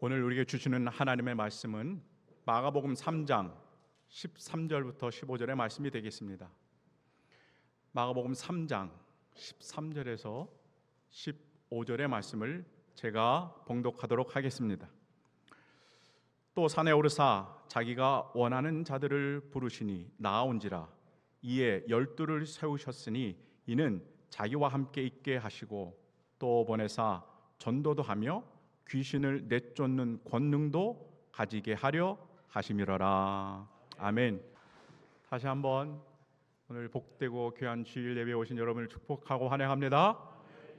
오늘 우리에게 주시는 하나님의 말씀은 마가복음 3장 13절부터 15절의 말씀이 되겠습니다. 마가복음 3장 13절에서 15절의 말씀을 제가 봉독하도록 하겠습니다. 또 산에 오르사 자기가 원하는 자들을 부르시니 나아온지라. 이에 12를 세우셨으니 이는 자기와 함께 있게 하시고 또 보내사 전도도 하며 귀신을 내쫓는 권능도 가지게 하려 하심이로라. 아멘. 다시 한번 오늘 복되고 귀한 주일 예배에 오신 여러분을 축복하고 환영합니다.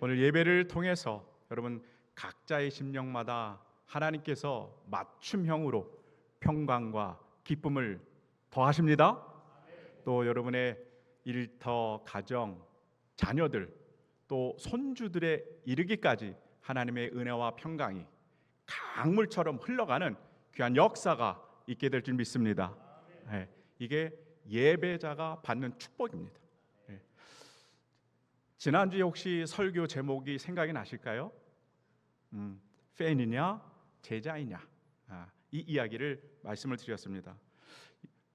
오늘 예배를 통해서 여러분 각자의 심령마다 하나님께서 맞춤형으로 평강과 기쁨을 더하십니다. 또 여러분의 일터, 가정, 자녀들, 또 손주들에 이르기까지 하나님의 은혜와 평강이 강물처럼 흘러가는 귀한 역사가 있게 될 줄 믿습니다. 이게 예배자가 받는 축복입니다. 지난주에 혹시 설교 제목이 생각이 나실까요? 팬이냐 제자이냐, 이 이야기를 말씀을 드렸습니다.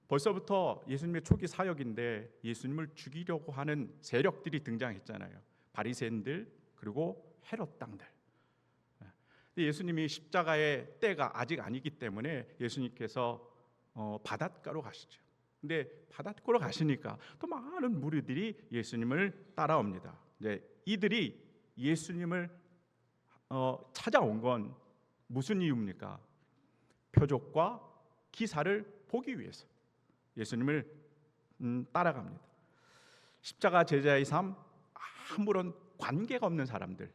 벌써부터 예수님의 초기 사역인데 예수님을 죽이려고 하는 세력들이 등장했잖아요. 바리새인들 그리고 헤롯 당들. 예수님이 십자가의 때가 아직 아니기 때문에 예수님께서 바닷가로 가시죠. 근데 바닷가로 가시니까 또 많은 무리들이 예수님을 따라옵니다. 이제 이들이 예수님을 찾아온 건 무슨 이유입니까? 표적과 기사를 보기 위해서 예수님을 따라갑니다. 십자가 제자의 삶, 아무런 관계가 없는 사람들,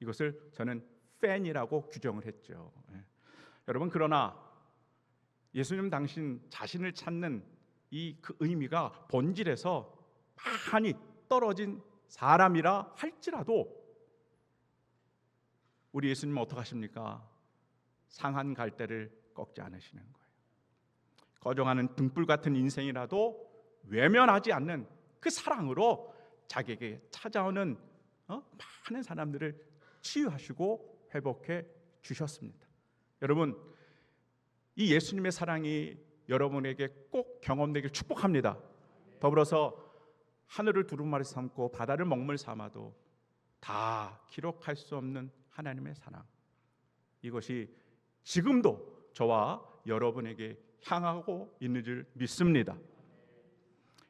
이것을 저는 팬이라고 규정을 했죠. 여러분, 그러나 예수님 당신 자신을 찾는 그 의미가 본질에서 많이 떨어진 사람이라 할지라도 우리 예수님은 어떻게 하십니까? 상한 갈대를 꺾지 않으시는 거예요. 거정하는 등불 같은 인생이라도 외면하지 않는 그 사랑으로 자기에게 찾아오는 많은 사람들을 치유하시고 회복해 주셨습니다. 여러분, 이 예수님의 사랑이 여러분에게 꼭 경험되길 축복합니다. 더불어서 하늘을 두루마리 삼고 바다를 먹물 삼아도 다 기록할 수 없는 하나님의 사랑, 이것이 지금도 저와 여러분에게 향하고 있는 줄 믿습니다.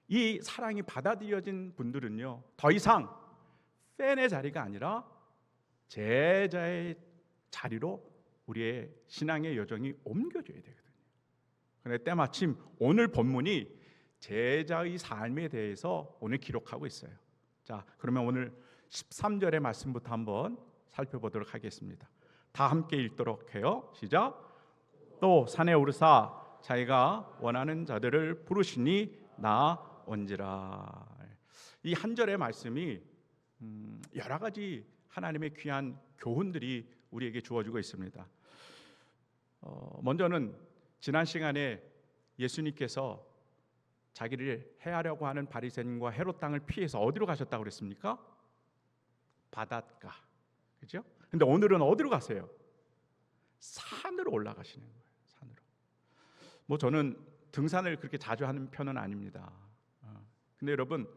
이 사랑이 받아들여진 분들은요, 더 이상 팬의 자리가 아니라 제자의 자리로 우리의 신앙의 여정이 옮겨져야 되거든요. 그런데 때마침 오늘 본문이 제자의 삶에 대해서 오늘 기록하고 있어요. 자, 그러면 오늘 13절의 말씀부터 한번 살펴보도록 하겠습니다. 다 함께 읽도록 해요. 시작. 또 산에 오르사 자기가 원하는 자들을 부르시니 나온지라. 이 한 절의 말씀이 여러 가지 하나님의 귀한 교훈들이 우리에게 주어지고 있습니다. 먼저는 지난 시간에 예수님께서 자기를 해하려고 하는 바리새인과 헤롯 땅을 피해서 어디로 가셨다고 그랬습니까? 바닷가. 그죠? 근데 오늘은 어디로 가세요? 산으로 올라가시는 거예요. 산으로. 뭐 저는 등산을 그렇게 자주 하는 편은 아닙니다. 근데 여러분,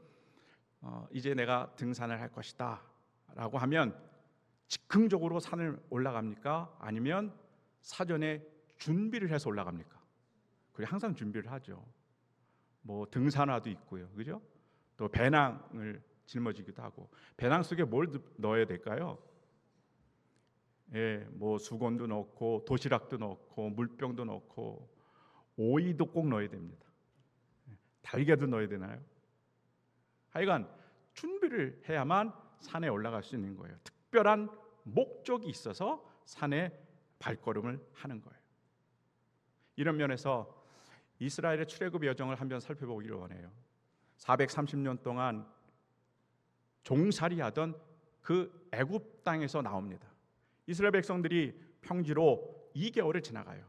이제 내가 등산을 할 것이다 라고 하면 즉흥적으로 산을 올라갑니까? 아니면 사전에 준비를 해서 올라갑니까? 그리고 항상 준비를 하죠. 뭐 등산화도 있고요, 그죠? 또 배낭을 짊어지기도 하고. 배낭 속에 뭘 넣어야 될까요? 뭐 수건도 넣고 도시락도 넣고 물병도 넣고 오이도 꼭 넣어야 됩니다. 달걀도 넣어야 되나요? 하여간 준비를 해야만 산에 올라갈 수 있는 거예요. 특별한 목적이 있어서 산에 발걸음을 하는 거예요. 이런 면에서 이스라엘의 출애굽 여정을 한번 살펴보기를 원해요. 430년 동안 종살이하던 그 애굽 땅에서 나옵니다. 이스라엘 백성들이 평지로 2개월을 지나가요.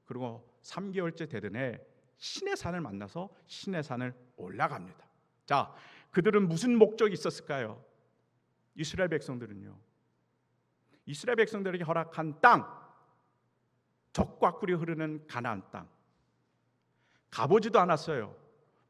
그리고 3개월째 되던 해 시내산을 만나서 시내산을 올라갑니다. 자, 그들은 무슨 목적이 있었을까요? 이스라엘 백성들은요, 이스라엘 백성들에게 허락한 땅, 젖과 꿀이 흐르는 가나안 땅, 가보지도 않았어요.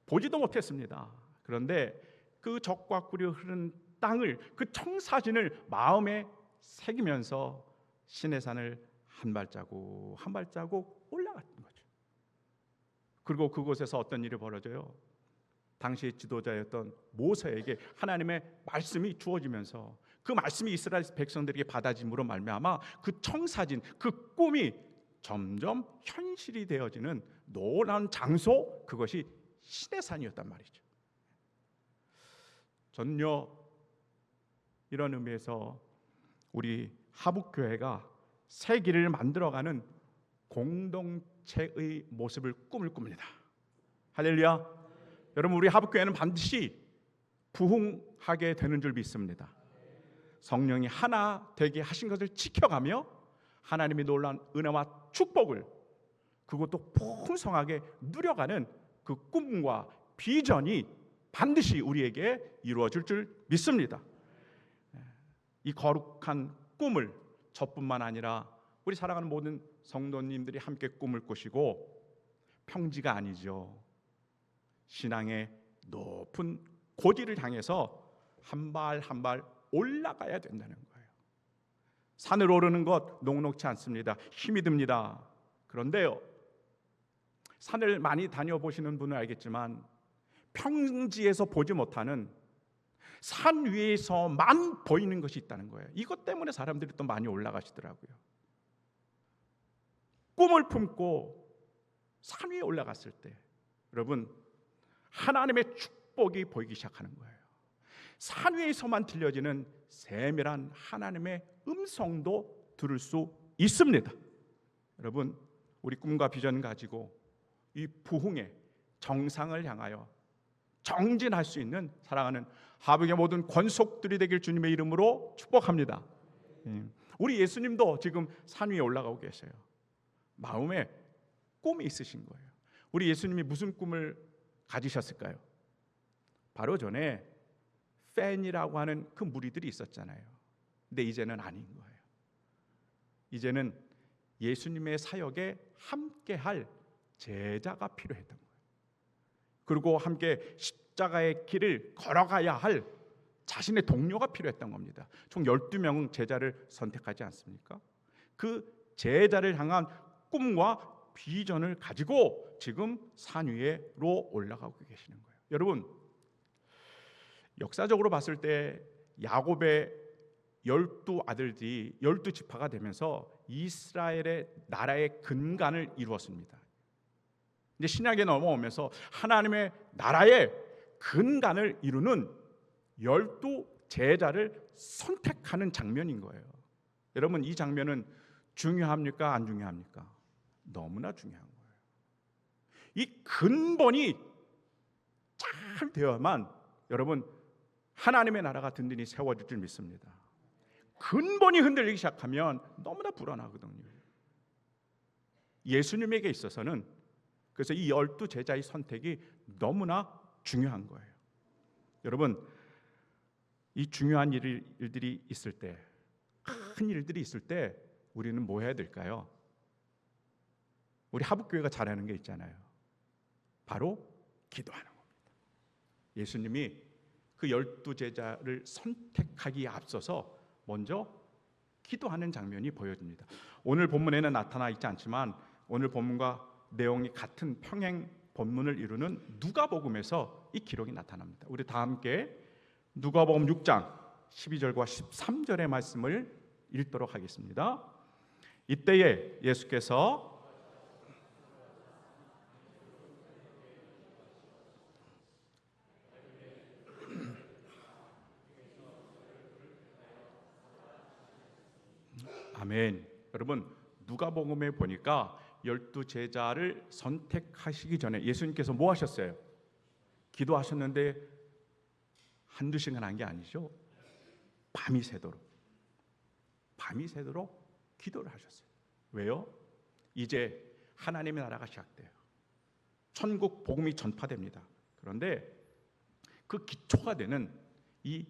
보지도 못했습니다. 그런데 그 젖과 꿀이 흐르는 땅을, 그 청사진을 마음에 새기면서 시내산을 한 발자국 한 발자국 올라갔던 거죠. 그리고 그곳에서 어떤 일이 벌어져요? 당시의 지도자였던 모세에게 하나님의 말씀이 주어지면서 그 말씀이 이스라엘 백성들에게 받아짐으로 말미암아 그 청사진, 그 꿈이 점점 현실이 되어지는 놀라운 장소, 그것이 시내산이었단 말이죠. 저는요, 이런 의미에서 우리 하북교회가 새 길을 만들어가는 공동체의 모습을 꿈을 꿉니다. 할렐루야. 여러분, 우리 하북교회는 반드시 부흥하게 되는 줄 믿습니다. 성령이 하나 되게 하신 것을 지켜가며 하나님의 놀라운 은혜와 축복을, 그것도 풍성하게 누려가는 그 꿈과 비전이 반드시 우리에게 이루어질 줄 믿습니다. 이 거룩한 꿈을 저뿐만 아니라 우리 사랑하는 모든 성도님들이 함께 꿈을 꾸시고, 평지가 아니죠. 신앙의 높은 고지를 향해서 한 발 한 발 올라가야 된다는 거예요. 산을 오르는 것 녹록치 않습니다. 힘이 듭니다. 그런데요, 산을 많이 다녀보시는 분은 알겠지만 평지에서 보지 못하는 산 위에서만 보이는 것이 있다는 거예요. 이것 때문에 사람들이 또 많이 올라가시더라고요. 꿈을 품고 산 위에 올라갔을 때 여러분, 하나님의 축복이 보이기 시작하는 거예요. 산 위에서만 들려지는 세밀한 하나님의 음성도 들을 수 있습니다. 여러분, 우리 꿈과 비전 가지고 이 부흥의 정상을 향하여 정진할 수 있는 사랑하는 하북의 모든 권속들이 되길 주님의 이름으로 축복합니다. 우리 예수님도 지금 산 위에 올라가고 계세요. 마음에 꿈이 있으신 거예요. 우리 예수님이 무슨 꿈을 가지셨을까요? 바로 전에 팬이라고 하는 그 무리들이 있었잖아요. 근데 이제는 아닌 거예요. 이제는 예수님의 사역에 함께할 제자가 필요했던 거예요. 그리고 함께 십자가의 길을 걸어가야 할 자신의 동료가 필요했던 겁니다. 총 12명 제자를 선택하지 않습니까? 그 제자를 향한 꿈과 비전을 가지고 지금 산 위로 올라가고 계시는 거예요. 여러분, 역사적으로 봤을 때 야곱의 12아들들이 12지파가 되면서 이스라엘의 나라의 근간을 이루었습니다. 이제 신약에 넘어오면서 하나님의 나라의 근간을 이루는 12제자를 선택하는 장면인 거예요. 여러분, 이 장면은 중요합니까? 안 중요합니까? 너무나 중요한 거예요. 이 근본이 잘 되어야만 여러분, 하나님의 나라가 든든히 세워질 줄 믿습니다. 근본이 흔들리기 시작하면 너무나 불안하거든요. 예수님에게 있어서는 그래서 이 12제자의 선택이 너무나 중요한 거예요. 여러분, 이 중요한 일들이 있을 때, 큰 일들이 있을 때 우리는 뭐 해야 될까요? 우리 하북교회가 잘하는 게 있잖아요. 바로 기도하는 겁니다. 예수님이 그 12제자를 선택하기에 앞서서 먼저 기도하는 장면이 보여집니다. 오늘 본문에는 나타나 있지 않지만 오늘 본문과 내용이 같은 평행 본문을 이루는 누가복음에서 이 기록이 나타납니다. 우리 다 함께 누가복음 6장 12절과 13절의 말씀을 읽도록 하겠습니다. 이때에 예수께서 아멘. 여러분, 누가복음에 보니까 12제자를 선택하시기 전에 예수님께서 뭐 하셨어요? 기도하셨는데 한두 시간 한 게 아니죠. 밤이 새도록 기도를 하셨어요. 왜요? 이제 하나님의 나라가 시작돼요. 천국 복음이 전파됩니다. 그런데 그 기초가 되는 이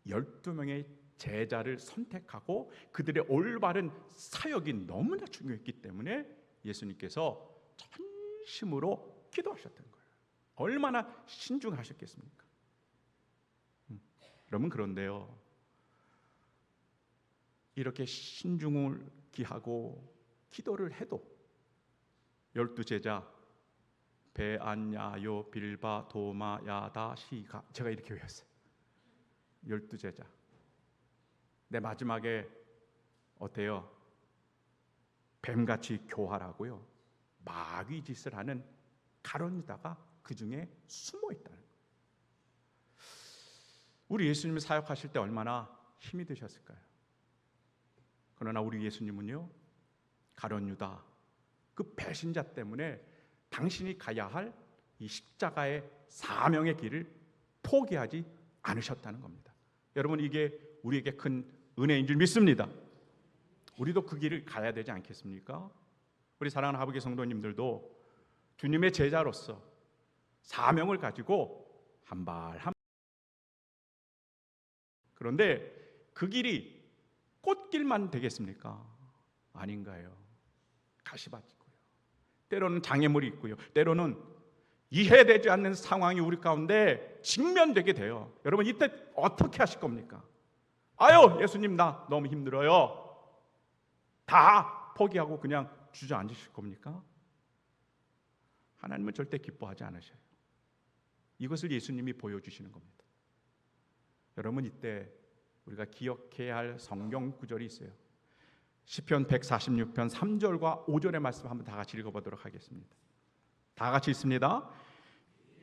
12명의 제자를 선택하고 그들의 올바른 사역이 너무나 중요했기 때문에 예수님께서 전심으로 기도하셨던 거예요. 얼마나 신중하셨겠습니까? 여러분, 그런데요, 이렇게 신중을 기하고 기도를 해도 12제자 베안야요 빌바 도마 야다 시가, 제가 이렇게 외웠어요. 12제자. 내 마지막에 어때요? 뱀같이 교활하고요, 마귀 짓을 하는 가룟 유다가 그 중에 숨어 있다는 거예요. 우리 예수님이 사역하실 때 얼마나 힘이 되셨을까요? 그러나 우리 예수님은요, 가룟 유다, 그 배신자 때문에 당신이 가야 할 이 십자가의 사명의 길을 포기하지 않으셨다는 겁니다. 여러분, 이게 우리에게 큰 은혜인 줄 믿습니다. 우리도 그 길을 가야 되지 않겠습니까? 우리 사랑하는 하부교 성도님들도 주님의 제자로서 사명을 가지고 한 발 한 발, 그런데 그 길이 꽃길만 되겠습니까? 아닌가요? 가시밭이고요, 때로는 장애물이 있고요, 때로는 이해되지 않는 상황이 우리 가운데 직면되게 돼요. 여러분, 이때 어떻게 하실 겁니까? 아유, 예수님 나 너무 힘들어요. 다 포기하고 그냥 주저앉으실 겁니까? 하나님은 절대 기뻐하지 않으셔요. 이것을 예수님이 보여주시는 겁니다. 여러분, 이때 우리가 기억해야 할 성경 구절이 있어요. 시편 146편 3절과 5절의 말씀 한번 다 같이 읽어보도록 하겠습니다. 다 같이 읽습니다.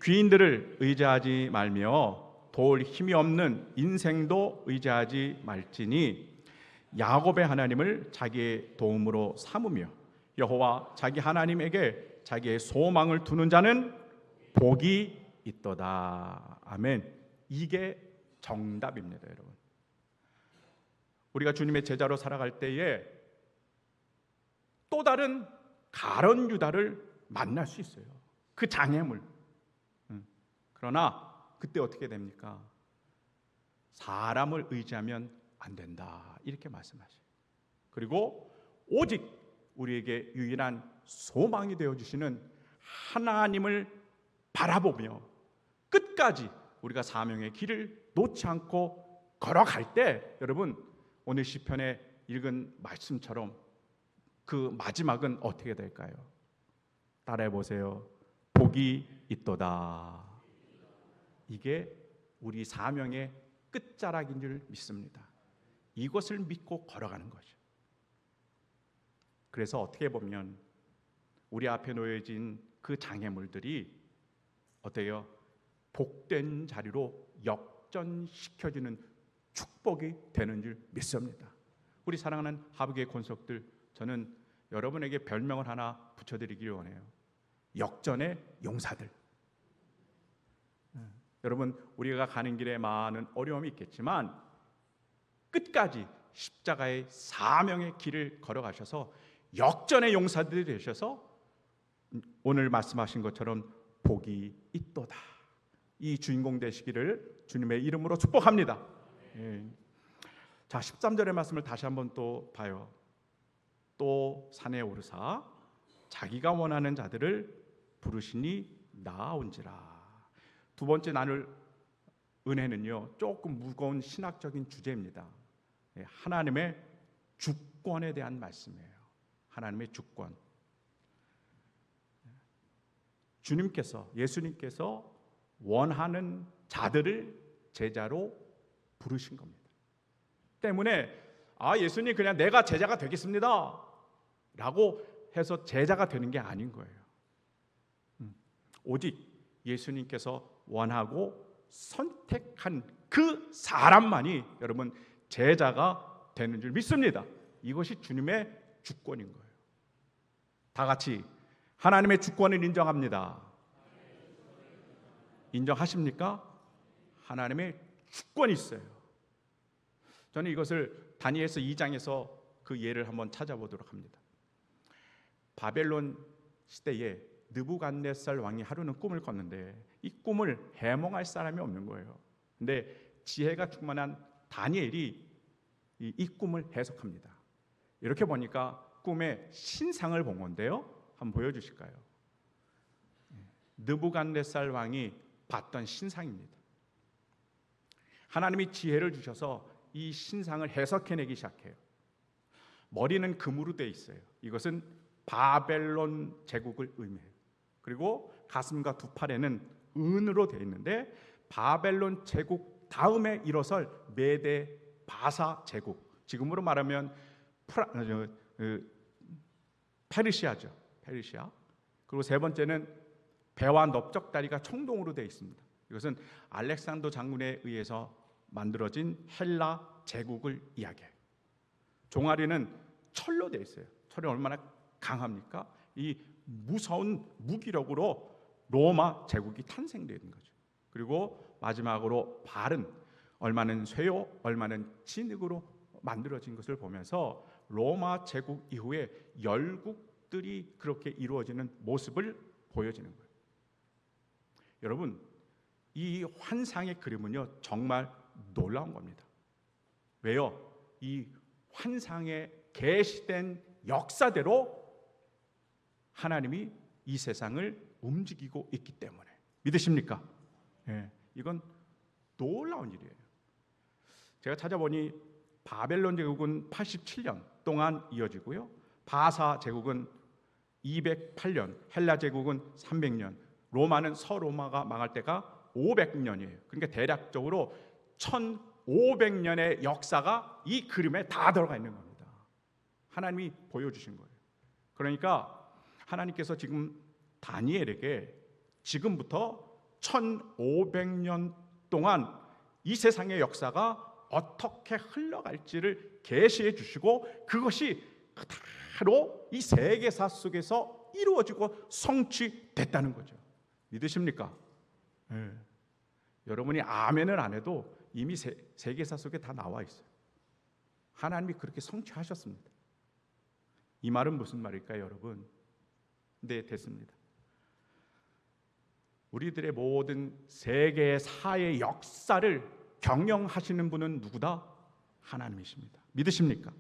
귀인들을 의지하지 말며 도울 힘이 없는 인생도 의지하지 말지니 야곱의 하나님을 자기의 도움으로 삼으며 여호와 자기 하나님에게 자기의 소망을 두는 자는 복이 있도다. 아멘. 이게 정답입니다, 여러분. 우리가 주님의 제자로 살아갈 때에 또 다른 가룟 유다를 만날 수 있어요. 그 장애물. 그러나 그때 어떻게 됩니까? 사람을 의지하면 안 된다, 이렇게 말씀하셔요. 그리고 오직 우리에게 유일한 소망이 되어주시는 하나님을 바라보며 끝까지 우리가 사명의 길을 놓지 않고 걸어갈 때, 여러분, 오늘 시편에 읽은 말씀처럼 그 마지막은 어떻게 될까요? 따라해 보세요. 복이 있도다. 이게 우리 사명의 끝자락인 줄 믿습니다. 이것을 믿고 걸어가는 거죠. 그래서 어떻게 보면 우리 앞에 놓여진 그 장애물들이 어때요? 복된 자리로 역전시켜주는 축복이 되는 줄 믿습니다. 우리 사랑하는 하부교의 권속들, 저는 여러분에게 별명을 하나 붙여드리기를 원해요. 역전의 용사들. 여러분, 우리가 가는 길에 많은 어려움이 있겠지만 끝까지 십자가의 사명의 길을 걸어가셔서 역전의 용사들이 되셔서 오늘 말씀하신 것처럼 복이 있도다. 이 주인공 되시기를 주님의 이름으로 축복합니다. 자, 13절의 말씀을 다시 한번 또 봐요. 또 산에 오르사 자기가 원하는 자들을 부르시니 나아온지라. 두 번째 나눌 은혜는요, 조금 무거운 신학적인 주제입니다. 하나님의 주권에 대한 말씀이에요. 하나님의 주권. 주님께서, 예수님께서 원하는 자들을 제자로 부르신 겁니다. 때문에 예수님 그냥 내가 제자가 되겠습니다 라고 해서 제자가 되는 게 아닌 거예요. 오직 예수님께서 원하고 선택한 그 사람만이 여러분 제자가 되는 줄 믿습니다. 이것이 주님의 주권인 거예요. 다 같이 하나님의 주권을 인정합니다. 인정하십니까? 하나님의 주권이 있어요. 저는 이것을 다니엘서 2장에서 그 예를 한번 찾아보도록 합니다. 바벨론 시대에 느부갓네살 왕이 하루는 꿈을 꿨는데 이 꿈을 해몽할 사람이 없는 거예요. 근데 지혜가 충만한 다니엘이 이 꿈을 해석합니다. 이렇게 보니까 꿈에 신상을 본 건데요. 한번 보여주실까요? 느부갓네살 왕이 봤던 신상입니다. 하나님이 지혜를 주셔서 이 신상을 해석해내기 시작해요. 머리는 금으로 되어 있어요. 이것은 바벨론 제국을 의미해요. 그리고 가슴과 두 팔에는 은으로 되어 있는데 바벨론 제국 다음에 일어설 메데 바사 제국, 지금으로 말하면 페르시아죠. 페르시아. 그리고 세 번째는 배와 넓적다리가 청동으로 되어 있습니다. 이것은 알렉산더 장군에 의해서 만들어진 헬라 제국을 이야기해요. 종아리는 철로 되어 있어요. 철이 얼마나 강합니까? 이 무서운 무기력으로 로마 제국이 탄생되는 거죠. 그리고 마지막으로 발은 얼마는 쇠요, 얼마는 진흙으로 만들어진 것을 보면서 로마 제국 이후에 열국들이 그렇게 이루어지는 모습을 보여지는 거예요. 여러분, 이 환상의 그림은요 정말 놀라운 겁니다. 왜요? 이 환상에 계시된 역사대로 하나님이 이 세상을 움직이고 있기 때문에. 믿으십니까? 예, 이건 놀라운 일이에요. 제가 찾아보니 바벨론 제국은 87년 동안 이어지고요, 바사 제국은 208년, 헬라 제국은 300년, 로마는 서로마가 망할 때가 500년이에요. 그러니까 대략적으로 1500년의 역사가 이 그림에 다 들어가 있는 겁니다. 하나님이 보여주신 거예요. 그러니까 하나님께서 지금 다니엘에게 지금부터 1500년 동안 이 세상의 역사가 어떻게 흘러갈지를 계시해 주시고 그것이 그대로 이 세계사 속에서 이루어지고 성취됐다는 거죠. 믿으십니까? 네. 여러분이 아멘을 안 해도 이미 세계사 속에 다 나와 있어요. 하나님이 그렇게 성취하셨습니다. 이 말은 무슨 말일까요, 여러분? 네, 됐습니다. 우리들의 모든 세계사의 역사를 경영하시는 분은 누구다? 하나님이십니다. 믿으십니까?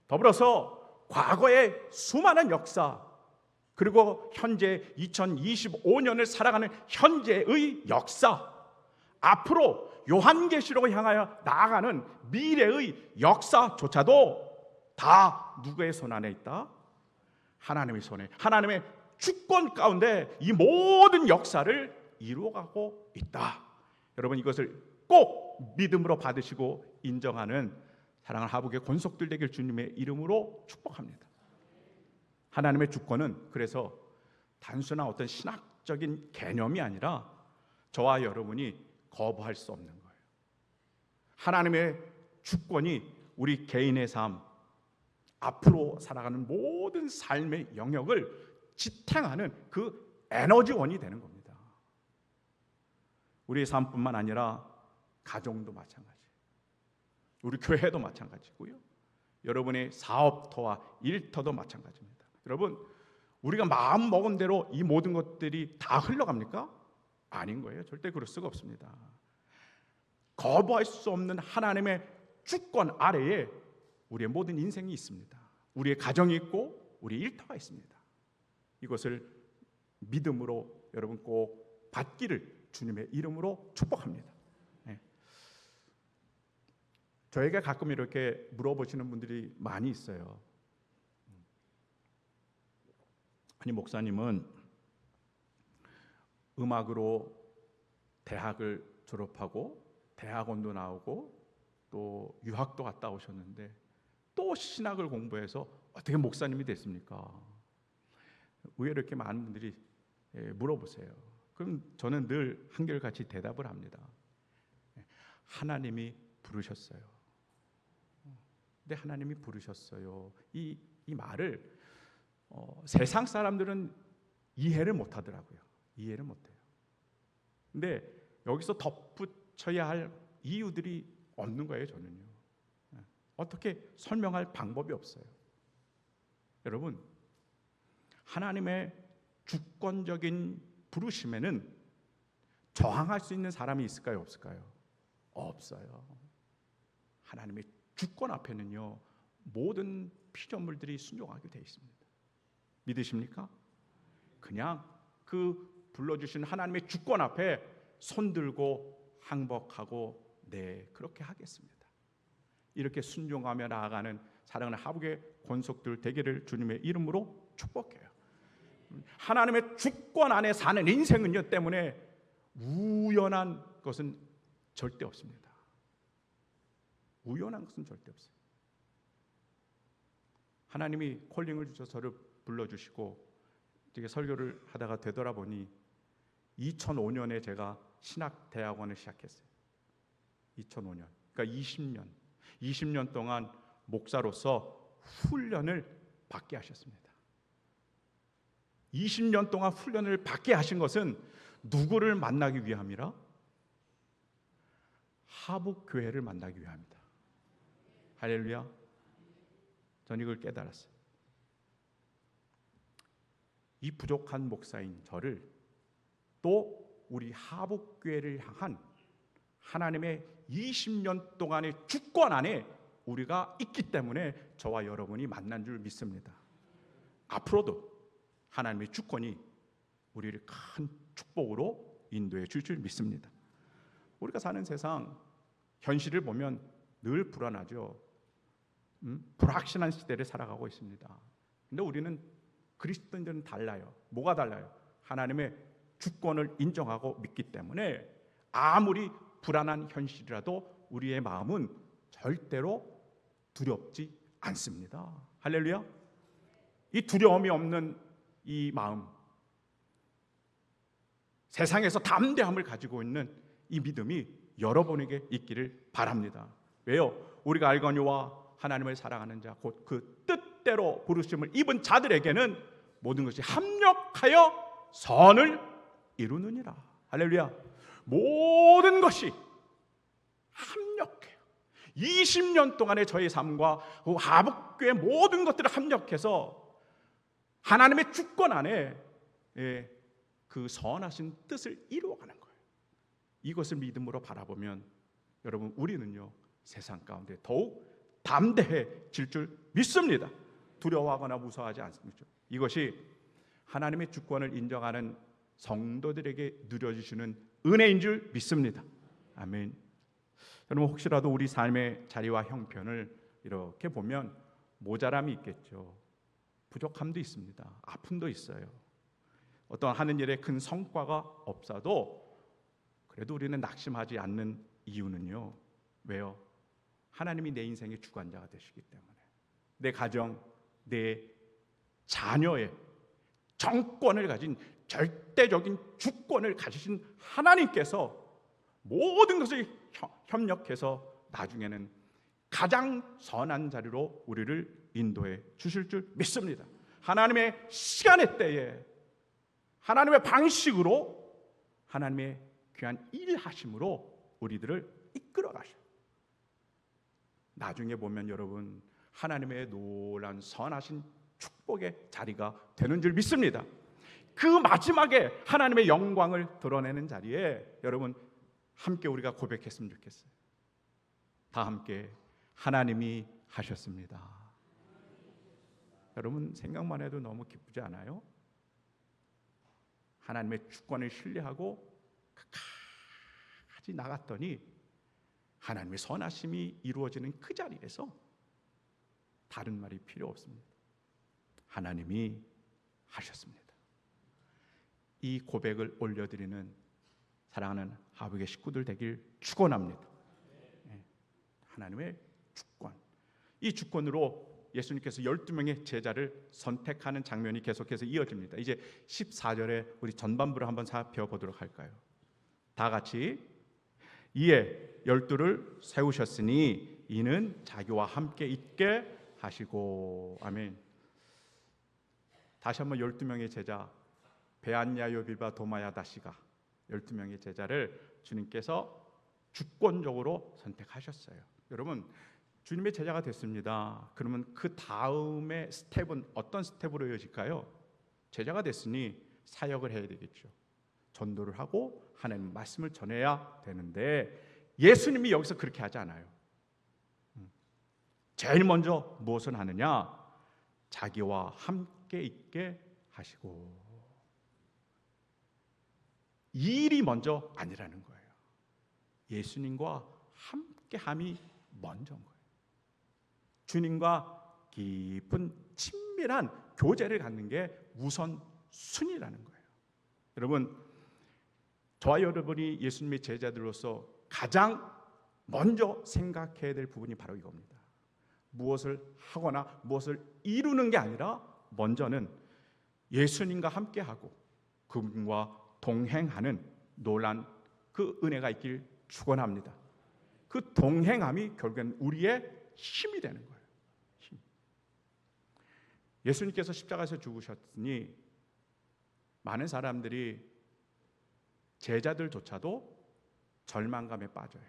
더불어서 과거의 수많은 역사, 그리고 현재 2025년을 살아가는 현재의 역사, 앞으로 요한계시록을 향하여 나아가는 미래의 역사조차도 다 누구의 손 안에 있다? 하나님의 손에, 하나님의 주권 가운데 이 모든 역사를 이루어가고 있다. 여러분, 이것을 꼭 믿음으로 받으시고 인정하는 사랑하는 하북의 권속들 되길 주님의 이름으로 축복합니다. 하나님의 주권은 그래서 단순한 어떤 신학적인 개념이 아니라 저와 여러분이 거부할 수 없는 거예요. 하나님의 주권이 우리 개인의 삶, 앞으로 살아가는 모든 삶의 영역을 지탱하는 그 에너지원이 되는 겁니다. 우리의 삶뿐만 아니라 가정도 마찬가지, 우리 교회도 마찬가지고요, 여러분의 사업터와 일터도 마찬가지입니다. 여러분, 우리가 마음 먹은 대로 이 모든 것들이 다 흘러갑니까? 아닌 거예요. 절대 그럴 수가 없습니다. 거부할 수 없는 하나님의 주권 아래에 우리의 모든 인생이 있습니다. 우리의 가정이 있고 우리의 일터가 있습니다. 이것을 믿음으로 여러분 꼭 받기를 주님의 이름으로 축복합니다. 네. 저에게 가끔 이렇게 물어보시는 분들이 많이 있어요. 아니, 목사님은 음악으로 대학을 졸업하고 대학원도 나오고 또 유학도 갔다 오셨는데 또 신학을 공부해서 어떻게 목사님이 됐습니까? 의외로 이렇게 많은 분들이 물어보세요. 그럼 저는 늘 한결같이 대답을 합니다. 하나님이 부르셨어요. 근데 하나님이 부르셨어요. 이 말을 세상 사람들은 이해를 못 하더라고요. 이해를 못 해요. 근데 여기서 덧붙여야 할 이유들이 없는 거예요, 저는요. 어떻게 설명할 방법이 없어요. 여러분, 하나님의 주권적인 부르심에는 저항할 수 있는 사람이 있을까요, 없을까요? 없어요. 하나님의 주권 앞에는요 모든 피조물들이 순종하게 되어 있습니다. 믿으십니까? 그냥 그 불러주신 하나님의 주권 앞에 손들고 항복하고 네 그렇게 하겠습니다. 이렇게 순종하며 나아가는 사랑하는 하북의 권속들 되기를 주님의 이름으로 축복해요. 하나님의 주권 안에 사는 인생은요 때문에 우연한 것은 절대 없습니다. 우연한 것은 절대 없어요. 하나님이 콜링을 주셔서 저를 불러주시고 이렇게 설교를 하다가 되돌아보니 2005년에 제가 신학대학원을 시작했어요. 2005년, 그러니까 20년 동안 목사로서 훈련을 받게 하셨습니다. 20년 동안 훈련을 받게 하신 것은 누구를 만나기 위함이라? 하북교회를 만나기 위함이다. 할렐루야. 전 이걸 깨달았어요. 이 부족한 목사인 저를 또 우리 하북교회를 향한 하나님의 20년 동안의 주권 안에 우리가 있기 때문에 저와 여러분이 만난 줄 믿습니다. 앞으로도 하나님의 주권이 우리를 큰 축복으로 인도해 줄 줄 믿습니다. 우리가 사는 세상 현실을 보면 늘 불안하죠. 불확실한 시대를 살아가고 있습니다. 근데 우리는 그리스도인들은 달라요. 뭐가 달라요? 하나님의 주권을 인정하고 믿기 때문에 아무리 불안한 현실이라도 우리의 마음은 절대로 두렵지 않습니다. 할렐루야. 이 두려움이 없는 이 마음, 세상에서 담대함을 가지고 있는 이 믿음이 여러분에게 있기를 바랍니다. 왜요? 우리가 알거니와 하나님을 사랑하는 자 곧 그 뜻대로 부르심을 입은 자들에게는 모든 것이 합력하여 선을 이루느니라. 할렐루야. 모든 것이 합력해요. 20년 동안의 저의 삶과 그 하북교회 모든 것들을 합력해서 하나님의 주권 안에 그 선하신 뜻을 이루어가는 거예요. 이것을 믿음으로 바라보면 여러분 우리는요 세상 가운데 더욱 담대해질 줄 믿습니다. 두려워하거나 무서워하지 않습니다. 이것이 하나님의 주권을 인정하는 성도들에게 누려주시는 은혜인 줄 믿습니다. 아멘. 여러분 혹시라도 우리 삶의 자리와 형편을 이렇게 보면 모자람이 있겠죠. 부족함도 있습니다. 아픔도 있어요. 어떤 하는 일에 큰 성과가 없어도 그래도 우리는 낙심하지 않는 이유는요. 왜요? 하나님이 내 인생의 주관자가 되시기 때문에 내 가정, 내 자녀의 정권을 가진 절대적인 주권을 가지신 하나님께서 모든 것을 협력해서 나중에는 가장 선한 자리로 우리를 인도해 주실 줄 믿습니다. 하나님의 시간의 때에 하나님의 방식으로 하나님의 귀한 일하심으로 우리들을 이끌어 가셔요. 나중에 보면 여러분 하나님의 놀라운 선하신 축복의 자리가 되는 줄 믿습니다. 그 마지막에 하나님의 영광을 드러내는 자리에 여러분 함께 우리가 고백했으면 좋겠어요. 다 함께 하나님이 하셨습니다. 여러분 생각만 해도 너무 기쁘지 않아요? 하나님의 주권을 신뢰하고 끝까지 나갔더니 하나님의 선하심이 이루어지는 그 자리에서 다른 말이 필요 없습니다. 하나님이 하셨습니다. 이 고백을 올려드리는 사랑하는 하북의 식구들 되길 축원합니다. 하나님의 주권, 이 주권으로 예수님께서 12명의 제자를 선택하는 장면이 계속해서 이어집니다. 이제 14절에 우리 전반부를 한번 살펴보도록 할까요? 다 같이 이에 12를 세우셨으니 이는 자기와 함께 있게 하시고. 아멘. 다시 한번 12명의 제자 베안야요빌바 도마야다시가 12명의 제자를 주님께서 주권적으로 선택하셨어요. 여러분 주님의 제자가 됐습니다. 그러면 그 다음의 스텝은 어떤 스텝으로 이어질까요? 제자가 됐으니 사역을 해야 되겠죠. 전도를 하고 하나님 말씀을 전해야 되는데 예수님이 여기서 그렇게 하지 않아요. 제일 먼저 무엇을 하느냐? 자기와 함께 있게 하시고. 이 일이 먼저 아니라는 거예요. 예수님과 함께함이 먼저인 거예요. 주님과 깊은 친밀한 교제를 갖는 게 우선순위라는 거예요. 여러분, 저와 여러분이 예수님의 제자들로서 가장 먼저 생각해야 될 부분이 바로 이겁니다. 무엇을 하거나 무엇을 이루는 게 아니라 먼저는 예수님과 함께하고 그분과 동행하는 놀란 그 은혜가 있길 축원합니다. 그 동행함이 결국엔 우리의 힘이 되는 거예요. 힘. 예수님께서 십자가에서 죽으셨으니 많은 사람들이 제자들조차도 절망감에 빠져요.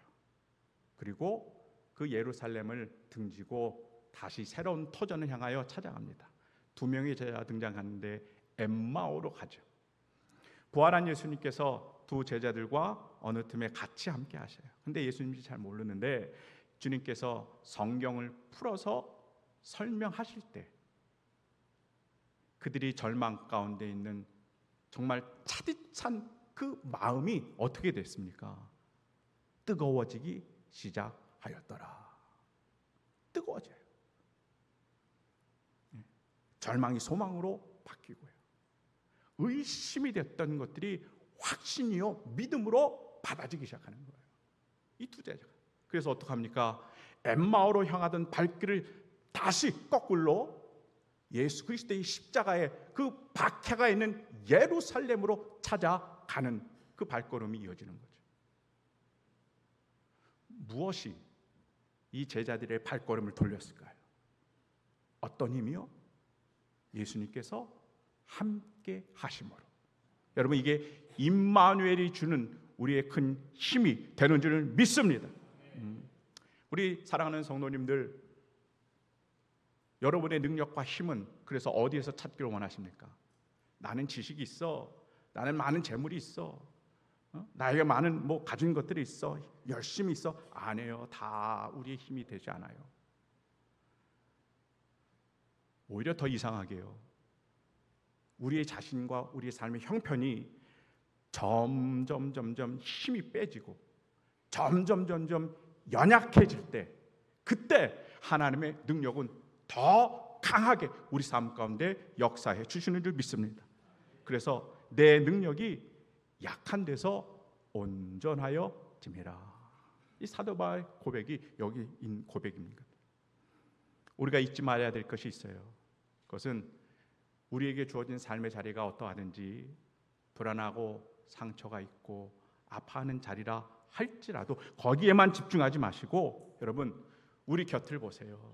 그리고 그 예루살렘을 등지고 다시 새로운 터전을 향하여 찾아갑니다. 2명의 제자가 등장하는데 엠마오로 가죠. 부활한 예수님께서 두 제자들과 어느 틈에 같이 함께 하셔요. 근데 예수님이 잘 모르는데 주님께서 성경을 풀어서 설명하실 때 그들이 절망 가운데 있는 정말 차디찬 그 마음이 어떻게 됐습니까? 뜨거워지기 시작하였더라. 뜨거워져요. 절망이 소망으로 바뀌고요. 의심이 됐던 것들이 확신이요 믿음으로 받아지기 시작하는 거예요. 이 두 제자가. 그래서 어떡합니까? 엠마오로 향하던 발길을 다시 거꾸로 예수 그리스도의 십자가의 그 박해가 있는 예루살렘으로 찾아가는 그 발걸음이 이어지는 거죠. 무엇이 이 제자들의 발걸음을 돌렸을까요? 어떤 힘이요? 예수님께서 함께 하심으로. 여러분, 이게 임마누엘이 주는 우리의 큰 힘이 되는 줄 믿습니다. 우리 사랑하는 성도님들, 여러분의 능력과 힘은 그래서 어디에서 찾기를 원하십니까? 나는 지식이 있어, 나는 많은 재물이 있어, 나에게 많은 가진 것들이 있어, 열심히 있어. 아니에요. 다 우리의 힘이 되지 않아요. 오히려 더 이상하게요, 우리의 자신과 우리의 삶의 형편이 점점 힘이 빼지고 점점 연약해질 때, 그때 하나님의 능력은 더 강하게 우리 삶 가운데 역사해 주시는 줄 믿습니다. 그래서 내 능력이 약한 데서 온전하여 짐이라. 이 사도 바울의 고백이 여기 있는 고백입니다. 우리가 잊지 말아야 될 것이 있어요. 그것은 우리에게 주어진 삶의 자리가 어떠하든지 불안하고 상처가 있고 아파하는 자리라 할지라도 거기에만 집중하지 마시고, 여러분, 우리 곁을 보세요.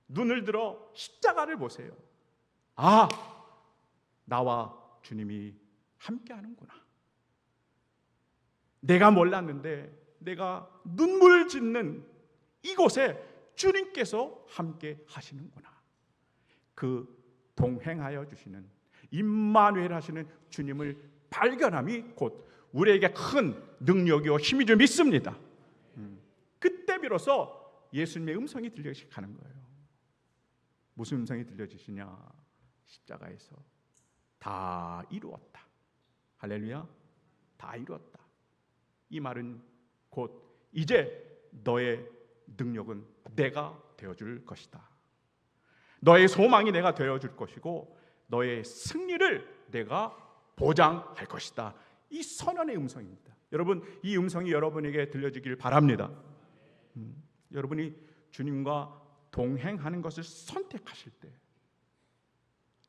눈을 들어 십자가를 보세요. 아, 나와 주님이 함께 하는구나. 내가 몰랐는데 내가 눈물 짓는 이곳에 주님께서 함께 하시는구나. 그 동행하여 주시는 임마누엘 하시는 주님을 발견함이 곧 우리에게 큰 능력이요 힘이 줄 믿습니다. 그때 비로소 예수님의 음성이 들려지게 하는 거예요. 무슨 음성이 들려지시냐? 십자가에서 다 이루었다. 할렐루야. 다 이루었다. 이 말은 곧 이제 너의 능력은 내가 되어줄 것이다. 너의 소망이 내가 되어줄 것이고 너의 승리를 내가 보장할 것이다. 이 선언의 음성입니다. 여러분, 이 음성이 여러분에게 들려지길 바랍니다. 여러분이 주님과 동행하는 것을 선택하실 때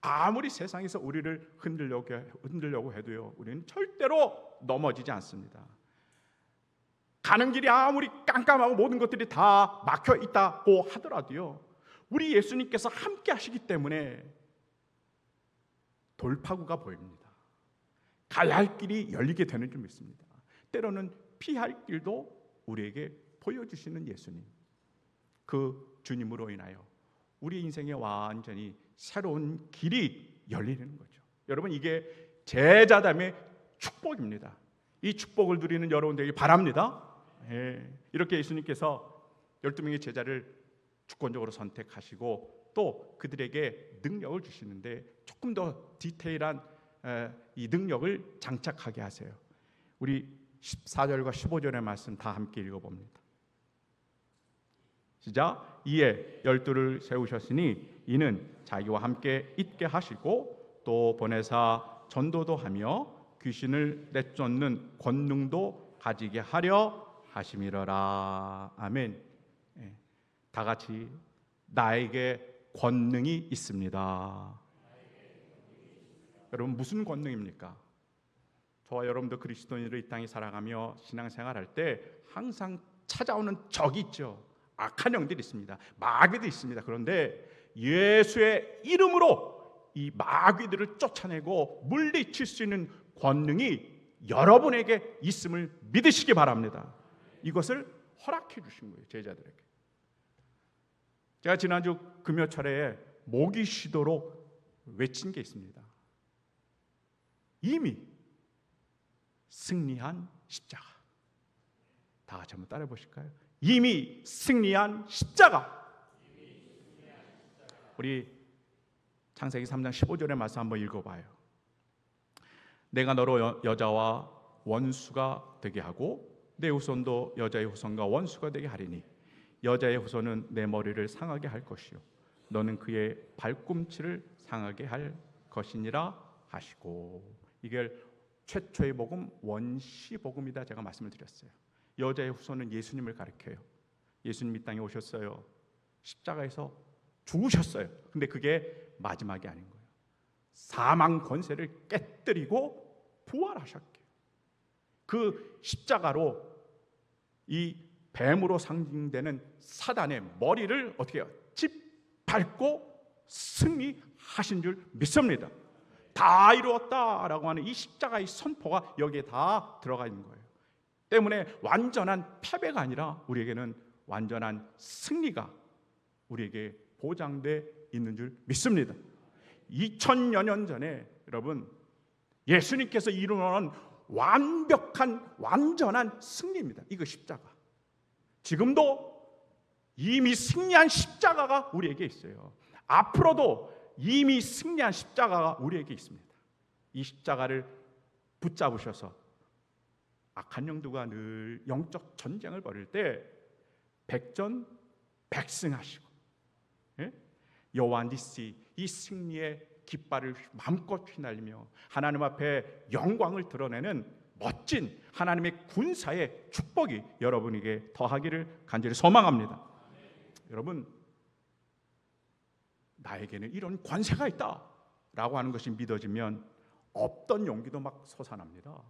아무리 세상에서 우리를 흔들려고 해도요, 우리는 절대로 넘어지지 않습니다. 가는 길이 아무리 깜깜하고 모든 것들이 다 막혀 있다고 하더라도요, 우리 예수님께서 함께 하시기 때문에 돌파구가 보입니다. 가야 할 길이 열리게 되는 줄 믿습니다. 때로는 피할 길도 우리에게 보여주시는 예수님, 그 주님으로 인하여 우리 인생에 완전히 새로운 길이 열리는 거죠. 여러분, 이게 제자담의 축복입니다. 이 축복을 누리는 여러분 되길 바랍니다. 이렇게 예수님께서 12명의 제자를 주권적으로 선택하시고 또 그들에게 능력을 주시는데 조금 더 디테일한 이 능력을 장착하게 하세요. 우리 14절과 15절의 말씀 다 함께 읽어봅니다. 시작. 이에 12를 세우셨으니 이는 자기와 함께 있게 하시고 또 보내사 전도도 하며 귀신을 내쫓는 권능도 가지게 하려 하심이러라. 아멘. 다 같이 나에게 권능이 있습니다. 여러분 무슨 권능입니까? 저와 여러분도 그리스도인으로 이 땅에 살아가며 신앙생활할 때 항상 찾아오는 적이 있죠. 악한 영들이 있습니다. 마귀도 있습니다. 그런데 예수의 이름으로 이 마귀들을 쫓아내고 물리칠 수 있는 권능이 여러분에게 있음을 믿으시기 바랍니다. 이것을 허락해 주신 거예요, 제자들에게. 제가 지난주 금요철에 모기 쉬도록 외친 게 있습니다. 이미 승리한 십자가. 다 같이 한번 따라해 보실까요? 이미 승리한 십자가. 우리 창세기 3장 15절의 말씀 한번 읽어봐요. 내가 너로 여자와 원수가 되게 하고 내 후손도 여자의 후손과 원수가 되게 하리니 여자의 후손은 내 머리를 상하게 할 것이요 너는 그의 발꿈치를 상하게 할 것이니라 하시고. 이게 최초의 복음 원시 복음이다 제가 말씀을 드렸어요. 여자의 후손은 예수님을 가리켜요. 예수님 이 땅에 오셨어요. 십자가에서 죽으셨어요. 근데 그게 마지막이 아닌 거예요. 사망 권세를 깨뜨리고 부활하셨게. 그 십자가로 이 뱀으로 상징되는 사단의 머리를 어떻게 해요? 짓밟고 승리하신 줄 믿습니다. 다 이루었다라고 하는 이 십자가의 선포가 여기에 다 들어가 있는 거예요. 때문에 완전한 패배가 아니라 우리에게는 완전한 승리가 우리에게 보장돼 있는 줄 믿습니다. 2000여 년 전에 여러분 예수님께서 이루어놓은 완벽한 완전한 승리입니다. 이거 십자가. 지금도 이미 승리한 십자가가 우리에게 있어요. 앞으로도 이미 승리한 십자가가 우리에게 있습니다. 이 십자가를 붙잡으셔서 악한 영들과 늘 영적 전쟁을 벌일 때 백전백승하시고 여호와 니시 이 승리의 깃발을 마음껏 휘날리며 하나님 앞에 영광을 드러내는 멋진 하나님의 군사의 축복이 여러분에게 더하기를 간절히 소망합니다. 여러분 나에게는 이런 권세가 있다라고 하는 것이 믿어지면 없던 용기도 막 솟아납니다.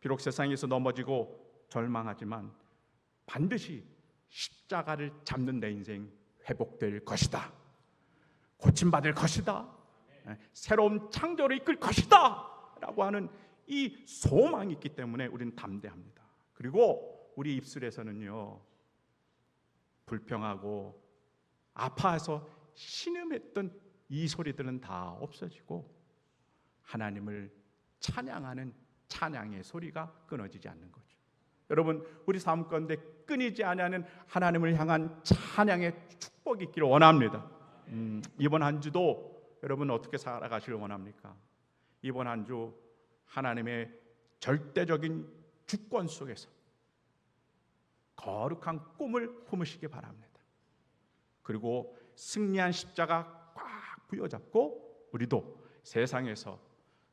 비록 세상에서 넘어지고 절망하지만 반드시 십자가를 잡는 내 인생 회복될 것이다. 고침받을 것이다. 새로운 창조를 이끌 것이다 라고 하는 이 소망이 있기 때문에 우리는 담대합니다. 그리고 우리 입술에서는요 불평하고 아파해서 신음했던 이 소리들은 다 없어지고 하나님을 찬양하는 찬양의 소리가 끊어지지 않는 거죠. 여러분 우리 삶 가운데 끊이지 않는 하나님을 향한 찬양의 축복이 있기를 원합니다. 이번 한 주도 여러분 어떻게 살아가시길 원합니까? 이번 한 주 하나님의 절대적인 주권 속에서 거룩한 꿈을 품으시기 바랍니다. 그리고 승리한 십자가 꽉 부여잡고 우리도 세상에서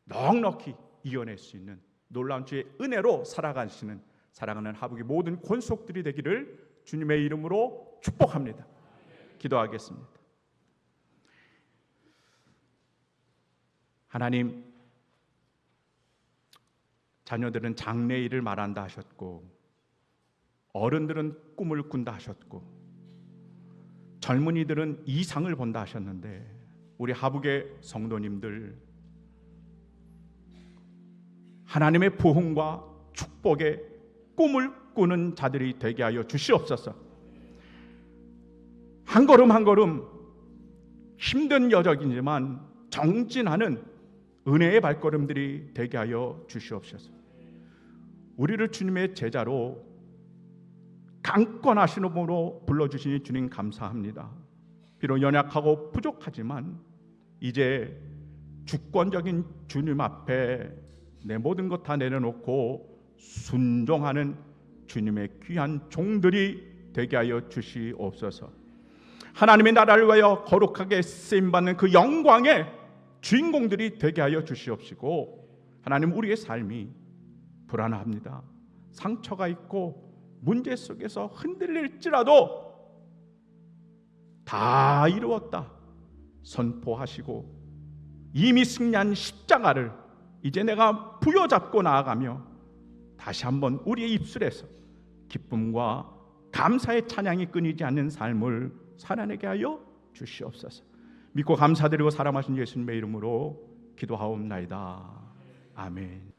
넉넉히 이겨낼 수 있는 놀라운 주의 은혜로 살아가시는 사랑하는 하북의 모든 권속들이 되기를 주님의 이름으로 축복합니다. 기도하겠습니다. 하나님, 자녀들은 장래일을 말한다 하셨고 어른들은 꿈을 꾼다 하셨고 젊은이들은 이상을 본다 하셨는데 우리 하북의 성도님들 하나님의 부흥과 축복의 꿈을 꾸는 자들이 되게 하여 주시옵소서. 한 걸음 한 걸음 힘든 여정이지만 정진하는 은혜의 발걸음들이 되게 하여 주시옵소서. 우리를 주님의 제자로 강권하신 이름으로 불러주시니 주님 감사합니다. 비록 연약하고 부족하지만 이제 주권적인 주님 앞에 내 모든 것 다 내려놓고 순종하는 주님의 귀한 종들이 되게 하여 주시옵소서. 하나님의 나라를 위하여 거룩하게 쓰임받는 그 영광의 주인공들이 되게 하여 주시옵시고, 하나님, 우리의 삶이 불안합니다. 상처가 있고 문제 속에서 흔들릴지라도 다 이루었다 선포하시고 이미 승리한 십자가를 이제 내가 부여잡고 나아가며 다시 한번 우리의 입술에서 기쁨과 감사의 찬양이 끊이지 않는 삶을 살아내게 하여 주시옵소서. 믿고 감사드리고 사랑하신 예수님의 이름으로 기도하옵나이다. 아멘.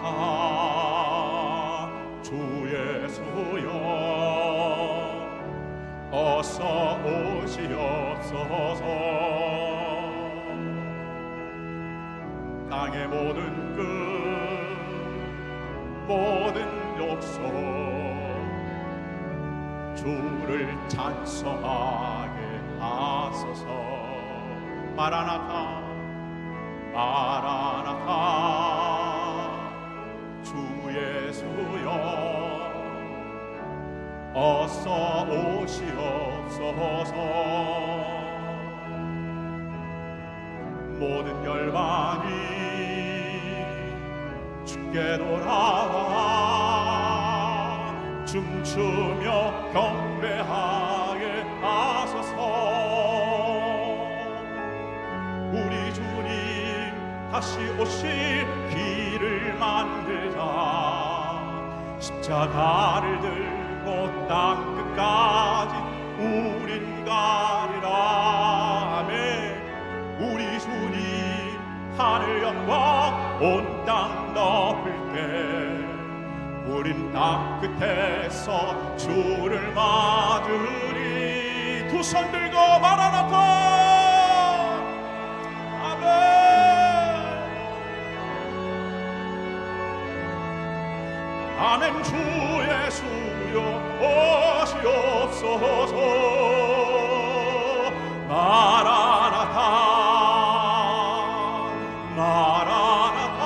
마라나타 주 예수여 어서 오시옵소서. 땅의 모든 끝 모든 족속 주를 찬송하게 하소서. 마라나타 마라나타 주 예수여 어서 오시옵소서. 모든 열방이 주께 돌아와 춤추며 경배하게 하소서. 우리 주님 다시 오실 길을 만들자. 십자가를 들고 땅 끝까지 우린 가리라. 아멘. 우리 주님 하늘 영광 온 땅 덮을 때 우린 땅 끝에서 주를 맞으리. 두 손 들고 마라나타. 아멘. 주 예수여 오시옵소서. 마라나타 마라나타.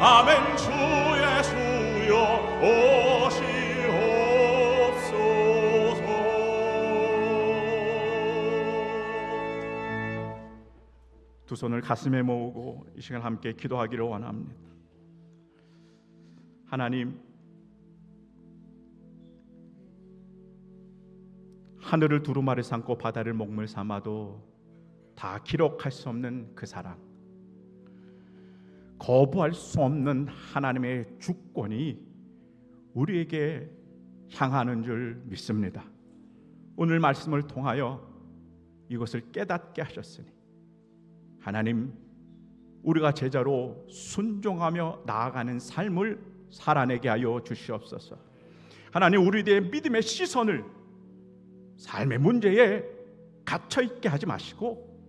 아멘. 주 예수여 오시옵소서. 두 손을 가슴에 모으고 이 시간 함께 기도하기를 원합니다. 하나님, 하늘을 두루마리 삼고 바다를 먹물 삼아도 다 기록할 수 없는 그 사랑, 거부할 수 없는 하나님의 주권이 우리에게 향하는 줄 믿습니다. 오늘 말씀을 통하여 이것을 깨닫게 하셨으니 하나님, 우리가 제자로 순종하며 나아가는 삶을 살아내게 하여 주시옵소서. 하나님, 우리의 믿음의 시선을 삶의 문제에 갇혀 있게 하지 마시고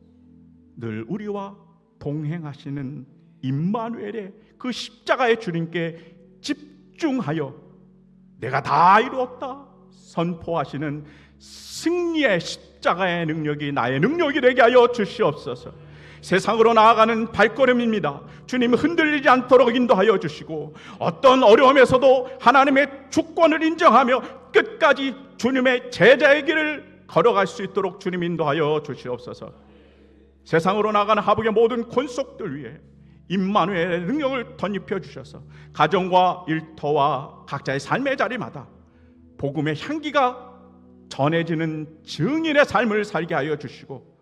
늘 우리와 동행하시는 임마누엘의 그 십자가의 주님께 집중하여 내가 다 이루었다 선포하시는 승리의 십자가의 능력이 나의 능력이 되게 하여 주시옵소서. 세상으로 나아가는 발걸음입니다. 주님 흔들리지 않도록 인도하여 주시고 어떤 어려움에서도 하나님의 주권을 인정하며 끝까지 주님의 제자의 길을 걸어갈 수 있도록 주님 인도하여 주시옵소서. 세상으로 나아가는 하복의 모든 권속들 위에 임마누엘의 능력을 덧입혀 주셔서 가정과 일터와 각자의 삶의 자리마다 복음의 향기가 전해지는 증인의 삶을 살게 하여 주시고,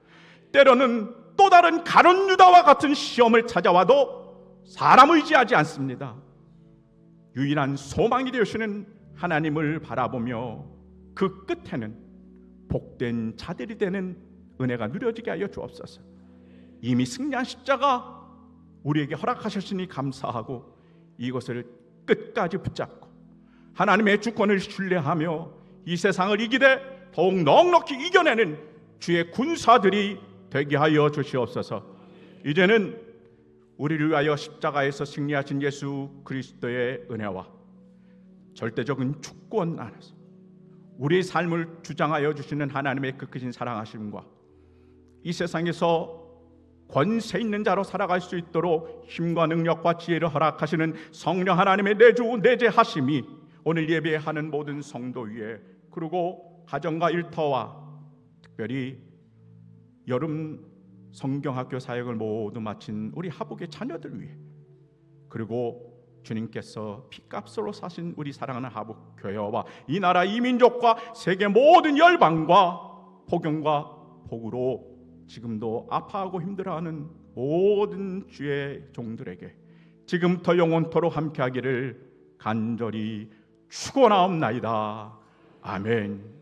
때로는 또 다른 가룟 유다와 같은 시험을 찾아와도 사람 의지하지 않습니다. 유일한 소망이 되시는 하나님을 바라보며 그 끝에는 복된 자들이 되는 은혜가 누려지게 하여 주옵소서. 이미 승리한 십자가 우리에게 허락하셨으니 감사하고 이것을 끝까지 붙잡고 하나님의 주권을 신뢰하며 이 세상을 이기되 더욱 넉넉히 이겨내는 주의 군사들이 되게 하여 주시옵소서. 이제는 우리를 위하여 십자가에서 승리하신 예수 그리스도의 은혜와 절대적인 주권 안에서 우리의 삶을 주장하여 주시는 하나님의 그 크신 사랑하심과 이 세상에서 권세 있는 자로 살아갈 수 있도록 힘과 능력과 지혜를 허락하시는 성령 하나님의 내주 내재하심이 오늘 예배하는 모든 성도 위에, 그리고 가정과 일터와 특별히 여름 성경학교 사역을 모두 마친 우리 하복의 자녀들 위해, 그리고 주님께서 피값으로 사신 우리 사랑하는 하복 교회와 이 나라 이 민족과 세계 모든 열방과 복음과 복으로 지금도 아파하고 힘들어하는 모든 주의 종들에게 지금부터 영원토록 함께하기를 간절히 축원하옵나이다. 아멘.